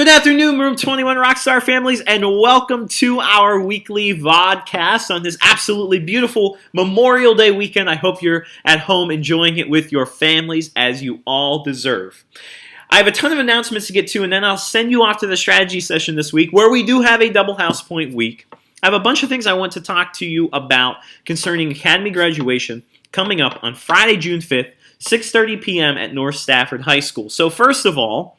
Good afternoon, Room 21 Rockstar families, and welcome to our weekly VODCAST on this absolutely beautiful Memorial Day weekend. I hope you're at home enjoying it with your families as you all deserve. I have a ton of announcements to get to, and then I'll send you off to the strategy session this week, where we do have a double house point week. I have a bunch of things I want to talk to you about concerning Academy graduation coming up on Friday, June 5th, 6:30 p.m. at North Stafford High School. So first of all,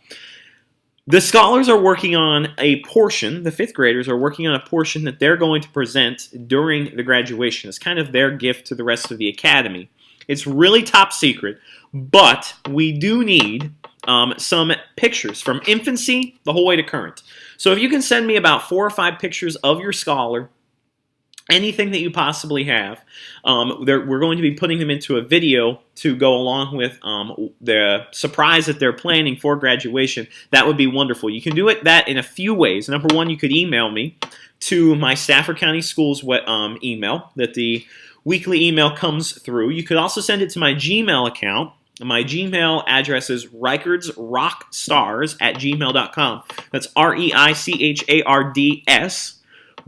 the scholars are working on a portion, the fifth graders are working on a portion that they're going to present during the graduation. It's kind of their gift to the rest of the academy. It's really top secret, but we do need some pictures from infancy the whole way to current. So if you can send me about 4 or 5 pictures of your scholar, anything that you possibly have, we're going to be putting them into a video to go along with the surprise that they're planning for graduation. That would be wonderful. You can do that in a few ways. Number one, you could email me to my Stafford County Schools email that the weekly email comes through. You could also send it to my Gmail account. My Gmail address is reichertsrockstars@gmail.com. That's REICHARDS.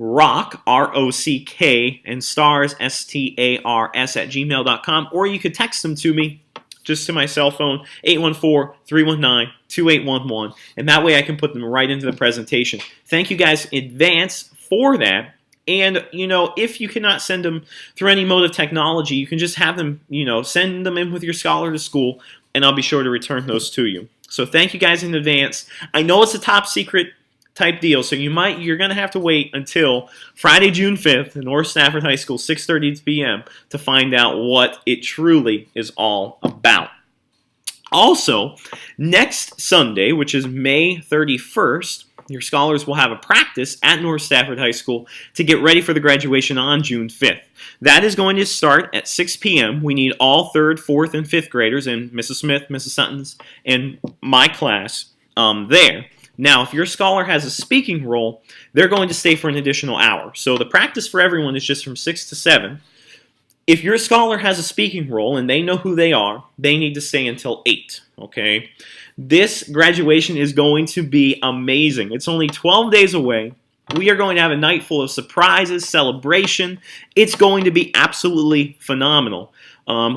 Rock, R-O-C-K, and stars, S-T-A-R-S, @gmail.com, or you could text them to me, just to my cell phone, 814-319-2811, and that way I can put them right into the presentation. Thank you guys in advance for that, and, you know, if you cannot send them through any mode of technology, you can just have them, you know, send them in with your scholar to school, and I'll be sure to return those to you. So thank you guys in advance. I know it's a top secret type deal, so you're going to have to wait until Friday, June 5th at North Stafford High School, 6:30 p.m. to find out what it truly is all about. Also, next Sunday, which is May 31st, your scholars will have a practice at North Stafford High School to get ready for the graduation on June 5th. That is going to start at 6 p.m. We need all 3rd, 4th, and 5th graders, and Mrs. Smith, Mrs. Sutton's, and my class there. Now, if your scholar has a speaking role, they're going to stay for an additional hour. So the practice for everyone is just from 6 to 7. If your scholar has a speaking role and they know who they are, they need to stay until 8, okay? This graduation is going to be amazing. It's only 12 days away. We are going to have a night full of surprises, celebration. It's going to be absolutely phenomenal.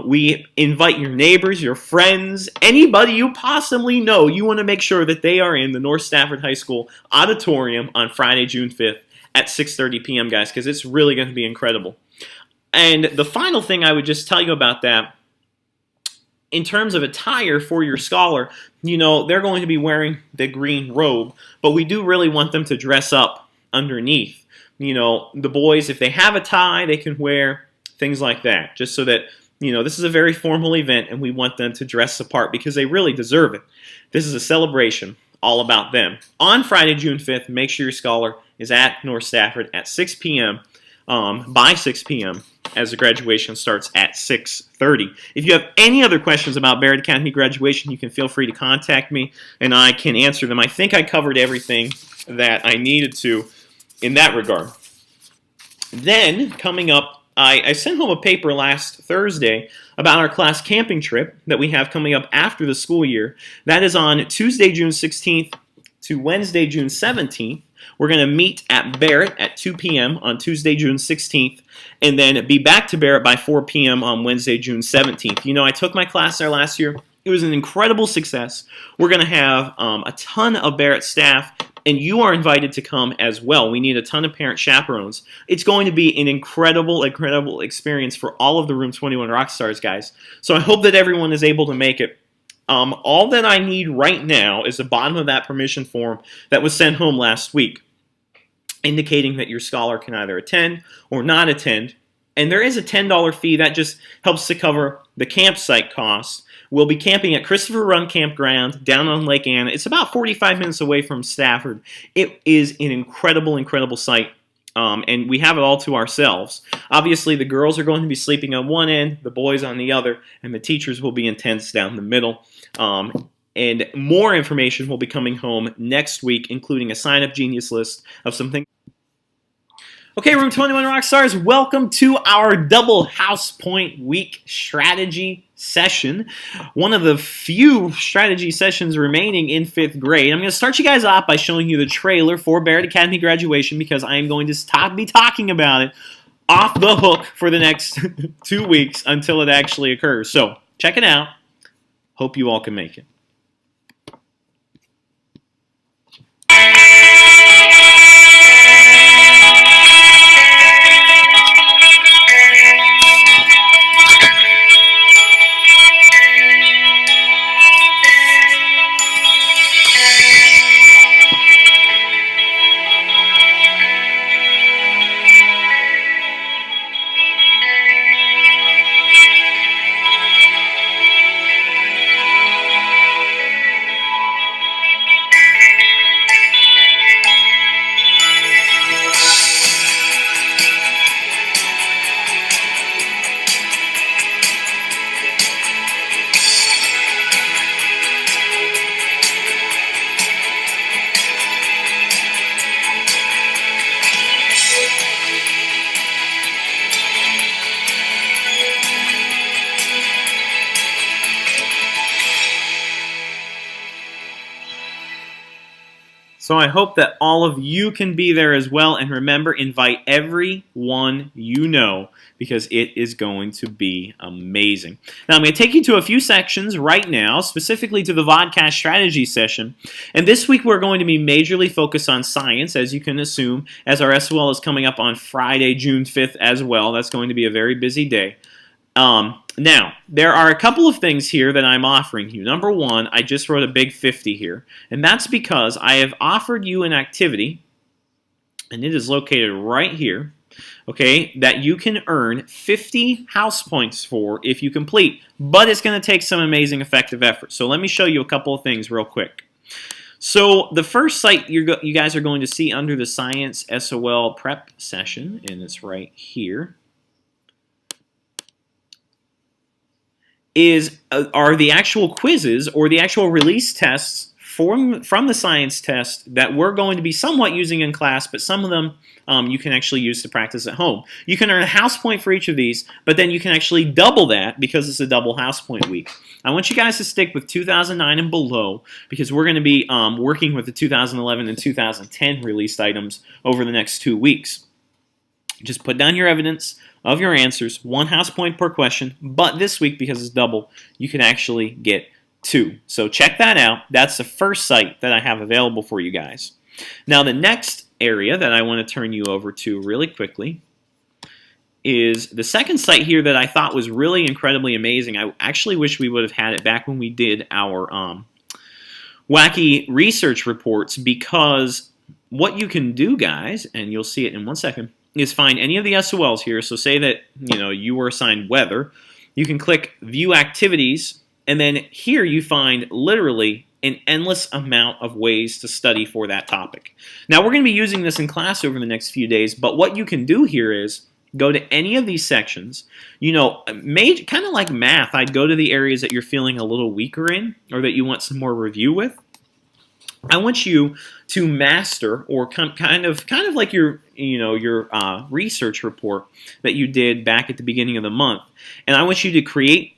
We invite your neighbors, your friends, anybody you possibly know. You want to make sure that they are in the North Stafford High School auditorium on Friday, June 5th at 6:30 p.m., guys, because it's really going to be incredible. And the final thing I would just tell you about that, in terms of attire for your scholar, you know, they're going to be wearing the green robe, but we do really want them to dress up underneath. You know, the boys, if they have a tie, they can wear things like that, just so that, you know, this is a very formal event, and we want them to dress apart because they really deserve it. This is a celebration all about them. On Friday, June 5th, make sure your scholar is at North Stafford at 6 p.m., by 6 p.m., as the graduation starts at 6:30. If you have any other questions about Barrett Academy graduation, you can feel free to contact me, and I can answer them. I think I covered everything that I needed to in that regard. Then, coming up, I sent home a paper last Thursday about our class camping trip that we have coming up after the school year. That is on Tuesday, June 16th to Wednesday, June 17th. We're going to meet at Barrett at 2 p.m. on Tuesday, June 16th, and then be back to Barrett by 4 p.m. on Wednesday, June 17th. You know, I took my class there last year. It was an incredible success. We're going to have a ton of Barrett staff, and you are invited to come as well. We need a ton of parent chaperones. It's going to be an incredible, incredible experience for all of the Room 21 Rockstars, guys. So I hope that everyone is able to make it. All that I need right now is the bottom of that permission form that was sent home last week, indicating that your scholar can either attend or not attend. And there is a $10 fee that just helps to cover the campsite costs. We'll be camping at Christopher Run Campground down on Lake Anna. It's about 45 minutes away from Stafford. It is an incredible, incredible site, and we have it all to ourselves. Obviously, the girls are going to be sleeping on one end, the boys on the other, and the teachers will be in tents down the middle. And more information will be coming home next week, including a sign-up genius list of some things. Okay, Room 21 Rockstars, welcome to our double house point week strategy session. One of the few strategy sessions remaining in 5th grade. I'm going to start you guys off by showing you the trailer for Barrett Academy graduation because I am going to be talking about it off the hook for the next 2 weeks until it actually occurs. So, check it out. Hope you all can make it. So I hope that all of you can be there as well. And remember, invite everyone you know because it is going to be amazing. Now, I'm going to take you to a few sections right now, specifically to the VODCAST strategy session. And this week, we're going to be majorly focused on science, as you can assume, as our SOL is coming up on Friday, June 5th as well. That's going to be a very busy day. Now, there are a couple of things here that I'm offering you. Number one, I just wrote a big 50 here, and that's because I have offered you an activity, and it is located right here, okay, that you can earn 50 house points for if you complete, but it's going to take some amazing effective effort. So let me show you a couple of things real quick. So the first site you guys are going to see under the Science SOL Prep session, and it's right here, are the actual quizzes or the actual release tests from the science test that we're going to be somewhat using in class, but some of them you can actually use to practice at home. You can earn a house point for each of these, but then you can actually double that because it's a double house point week. I want you guys to stick with 2009 and below because we're going to be working with the 2011 and 2010 released items over the next 2 weeks. Just put down your evidence of your answers, 1 house point per question, but this week, because it's double, you can actually get 2. So check that out. That's the first site that I have available for you guys. Now, the next area that I want to turn you over to really quickly is the second site here that I thought was really incredibly amazing. I actually wish we would have had it back when we did our wacky research reports, because what you can do, guys, and you'll see it in 1 second, is find any of the SOLs here. So say that you were assigned weather. You can click View Activities, and then here you find literally an endless amount of ways to study for that topic. Now, we're going to be using this in class over the next few days, but what you can do here is go to any of these sections. Kind of like math, I'd go to the areas that you're feeling a little weaker in or that you want some more review with. I want you to master, or kind of like your research report that you did back at the beginning of the month, and I want you to create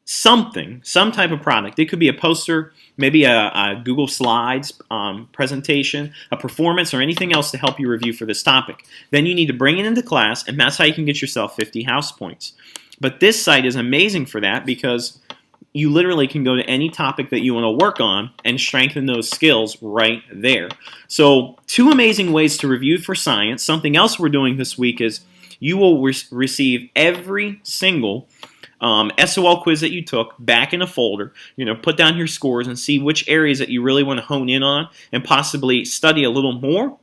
something, some type of product. It could be a poster, maybe a Google Slides presentation, a performance, or anything else to help you review for this topic. Then you need to bring it into class, and that's how you can get yourself 50 house points. But this site is amazing for that because you literally can go to any topic that you want to work on and strengthen those skills right there. So 2 amazing ways to review for science. Something else we're doing this week is you will receive every single SOL quiz that you took back in a folder. Put down your scores and see which areas that you really want to hone in on and possibly study a little more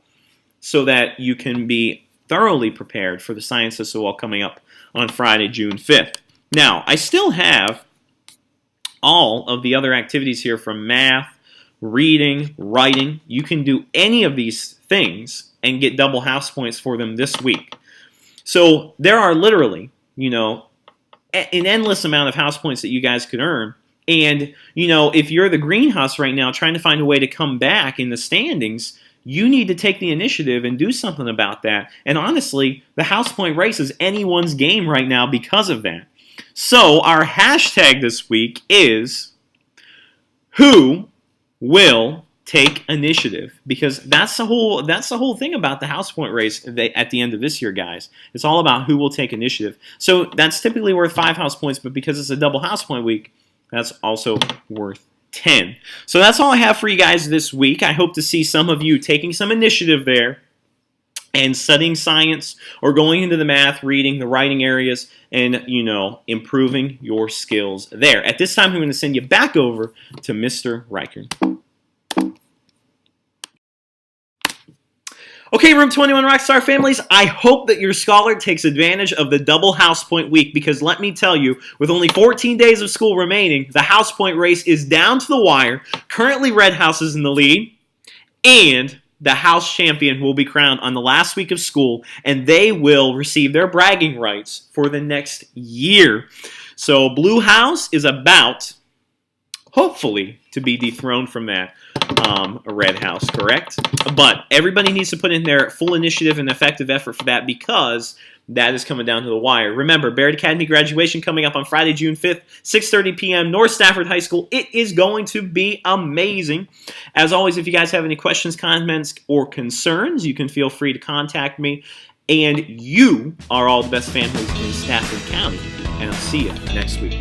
so that you can be thoroughly prepared for the Science SOL coming up on Friday, June 5th. Now, I still have all of the other activities here from math, reading, writing. You can do any of these things and get double house points for them this week. So there are literally, an endless amount of house points that you guys could earn. And, if you're the greenhouse right now trying to find a way to come back in the standings, you need to take the initiative and do something about that. And honestly, the house point race is anyone's game right now because of that. So our hashtag this week is who will take initiative, because that's the whole thing about the house point race at the end of this year, guys. It's all about who will take initiative. So that's typically worth 5 house points, but because it's a double house point week, that's also worth 10. So that's all I have for you guys this week. I hope to see some of you taking some initiative there and studying science or going into the math, reading, the writing areas, and, improving your skills there. At this time, I'm going to send you back over to Mr. Riker. Okay, Room 21 Rockstar families, I hope that your scholar takes advantage of the double house point week, because let me tell you, with only 14 days of school remaining, the house point race is down to the wire. Currently, Red House is in the lead, and the house champion will be crowned on the last week of school, and they will receive their bragging rights for the next year. So Blue House is about, hopefully, to be dethroned from that Red House, correct? But everybody needs to put in their full initiative and effective effort for that, because that is coming down to the wire. Remember, Barrett Academy graduation coming up on Friday, June 5th, 6:30 p.m., North Stafford High School. It is going to be amazing. As always, if you guys have any questions, comments, or concerns, you can feel free to contact me. And you are all the best families in Stafford County. And I'll see you next week.